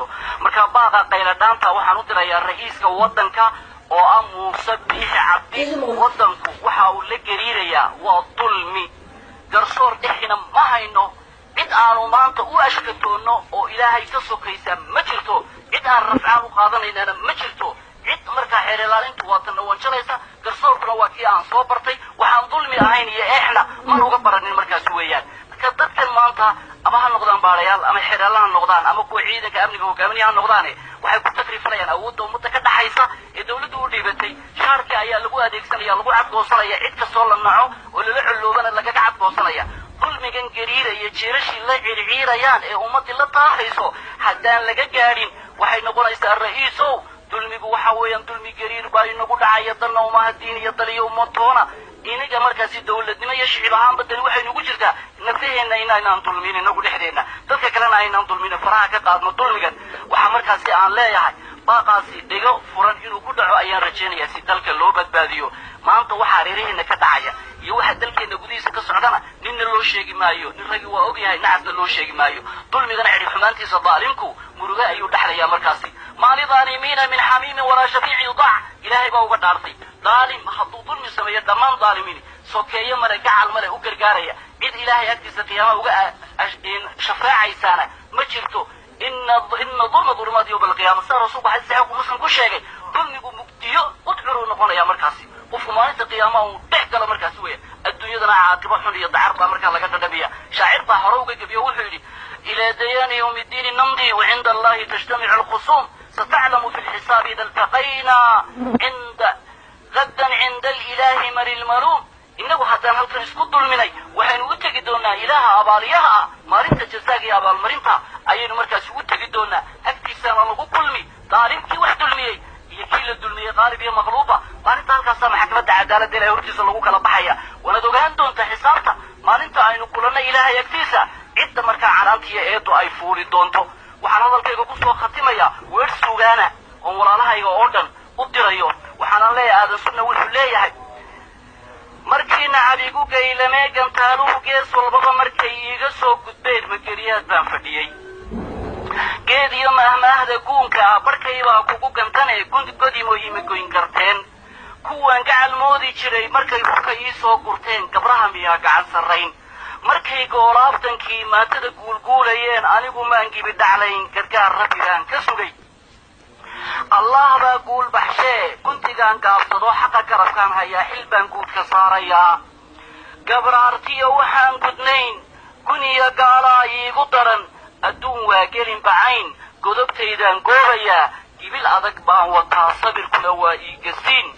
jirto marka baaqa qayla dhaanta waxaan u dirayaa ra'iiska waddanka oo ah Muuse Biixi Cabdi waddanku waxa uu la gariirayaa waa dulmi garsoor dhexina ma hayno cid aanu maanta u ashkatoono oo ilaahay ka sokaysa ma jirto cid aan rafcaan u qaadanaynana ma jirto cid markaa xeer ilaalintu waatana wanjalaysa garsoorkuna waa kii aan soo bartay waxaan dulmi ahayn iyo eexna mar uga baranin markaas weeyaan marka dadkan maanta ama ha noqdaan baarayaal ama xeer ilaalaha noqdaan ama kuwa ciidanka amniga hogaaminaya ha noqdaane waxay ku takriifanayaan awoodda ummadda ka dhaxaysa ee dawladdu u dhiibatay shaarkii ayaa lagu adeegsanaya lagu cadgoosanaya cid kastoo la naco oo lala colloobana lagaga cadgoosanaya dulmigan gariiraya jeerashii la circiirayaan ee ummaddii la taahayso haddaan laga gaadhin waxay noqonaysaa ra'iisow dulmigu waxa weeyaan dulmi gariir baa inagu dhacaya danna umaha diin iyo dal iyo ummatoona inaga markaasi dawladnimo iyo shicib ahaanba dani waxay nagu jirtaa nafaheenna inaynaan dulmin inagu dhexdeenna dadka kalena aynaan dulmin faraha ka qaadno dulmigan waxaa markaasi aan leeyahay baaqaasi dhigo furan inuu ku dhaco ayaan rajaynayaa si dalka loo badbaadiyo maanta waxaa reeraheena ka dhacaya iyo waxa dalkeena gudihiisa ka socdana ninna loo sheegi maayo nin ragi waa ogyahay nacasna loo sheegi maayo dulmigana cidhi xumaantiisa daalimku muruga ayuu dhexlayaa markaasi maali dhaalimiina min xamiimin walaa shafiici yudaac ilaahay baa uga dhaartay daalim hadduu dulmi sameeyo dhammaan daalimiin sokeeye male gacal male u gargaaraya cid ilaahay agtiisa qiyaamaha uga shafaacaysaana ma jirto ina dulma dulumaad yowma alqiyaama sida rasuulku xadiis saxiix muslim ku sheegay dulmigu mugdiyo udcuruu noqonaya markaasi qofku maalinta qiyaamaha uu dhex galo markaasi weya adduunyadana caaqibo xun iyo dacar baa markaa laga dhadhabiya shaacir baa hore uga gebiyo wuxuu yidhi ilaa dayaani yawmi ddiini namdi wacinda allahi tajtamicu alkhusuum ستعلم في الحساب إذا التقينا غدا عند الإله مر المروم إنه حتى هلكن اسكو دلمني waxaynu u tagi doonaa ilaaha abaaliyaha maalinta jazaaga abaalmarinta ayaynu markaas u tagi doonaa agtiisana lagu kulmi daalimkii wax dulmiyey iyo kii la dulmiyey qaalib iyo maqluuba maalinta halkaasa maxkamadda cadaaladda ilaahay hortiisa lagu kala baxaya wanaad ogaan doontaa xisaabta maalinta aynu kulanna ilaahay agtiisa cidda markaa canaantiyo eedu ay fuuli doonto waxaan hadalkayga ku soo khatimayaa weer suugaana oon walaalahayga oo dhan u dirayo waxaanan leeyahay aadan sunna wuxuu leeyahay markii nacab igu gaylamee gantaaluhu gees walbaba markay iiga soo gudbeen mageliyaad baan fadhiyey geed iyo mahmaahda guunka ah barkaybaa kugu gantanee godimo iima goyn karteen kuwaan gacal moodi jiray markay hurka ii soo gurteen gabraha miyaa gacan sarrayn markay goolaaftankii maatada guulguulayeen anigu maan gibi dhaclayn gargaar rabbigaan ka sugay allah baa guul baxshee guntigaan gaabsado xaqa garabkaan hayaa xil baan guudka saarayaa gabraartiyo waxaan gudnayn guniya gaalaa iigu daran adduun waa gelin bacayn godobtaydaan goobayaa gibil adag baan wataa sabirkuna waa ii gasiin